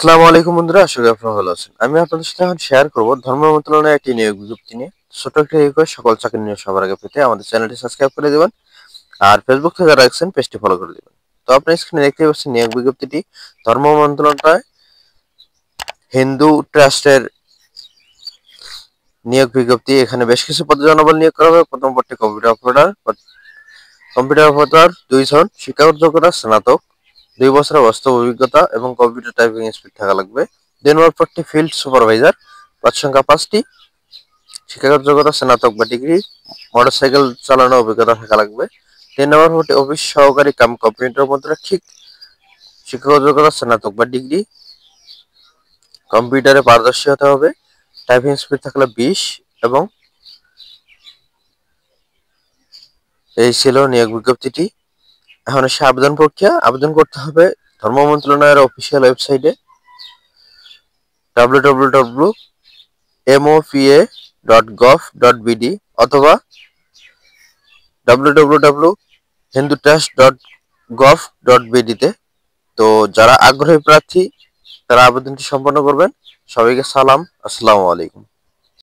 আসসালামু আলাইকুম বন্ধুরা, আশা করি আপনারা ভালো আছেন। আমি আপনাদের সাথে এখন শেয়ার করব ধর্ম মন্ত্রণালয়ের একটি নিয়োগ বিজ্ঞপ্তি নিয়ে। ছোট একটা রিকোয়েস্ট, সকল চাকরি নিয়ে সবার আগে পেতে আমাদের চ্যানেলটি সাবস্ক্রাইব করে দেবেন, আর ফেসবুক থেকে যারা দেখছেন পেজটি ফলো করে দেবেন। তো আপনি স্ক্রিনে দেখতে পাচ্ছেন নিয়োগ বিজ্ঞপ্তিটি ধর্ম মন্ত্রণালয় হিন্দু ট্রাস্টের নিয়োগ বিজ্ঞপ্তি। এখানে বেশ কিছু পদে জনবল নিয়োগ করা হবে। প্রথম পদটি কম্পিউটার অপারেটর 2 জন, শিক্ষাগত যোগ্যতা স্নাতক, 2 বছরের বাস্তব অভিজ্ঞতা এবং কম্পিউটার টাইপিং স্পিড থাকা লাগবে। 2 নম্বর পদটি ফিল্ড সুপারভাইজার, পদ সংখ্যা 5টি, শিক্ষাগত যোগ্যতা স্নাতক বা ডিগ্রি, মোটরসাইকেল চালানোর অভিজ্ঞতা থাকা লাগবে। 3 নম্বর পদটি অফিস সহকারী কাম কম্পিউটার মুদ্রাক্ষিক, শিক্ষাগত যোগ্যতা স্নাতক বা ডিগ্রি, কম্পিউটারে পারদর্শী হতে হবে, টাইপিং স্পিড থাকলে 20। এবং এই ছিল নিয়োগ বিজ্ঞপ্তিটি। এখন এসে আবেদন প্রক্রিয়া। আবেদন করতে হবে ধর্ম মন্ত্রণালয়ের অফিসিয়াল ওয়েবসাইটে www.mopa.gov.bd অথবা www.hindutrust.gov.bd তে। তো যারা আগ্রহী প্রার্থী তারা আবেদনটি সম্পন্ন করবেন। সবাইকে সালাম, আসসালামু আলাইকুম।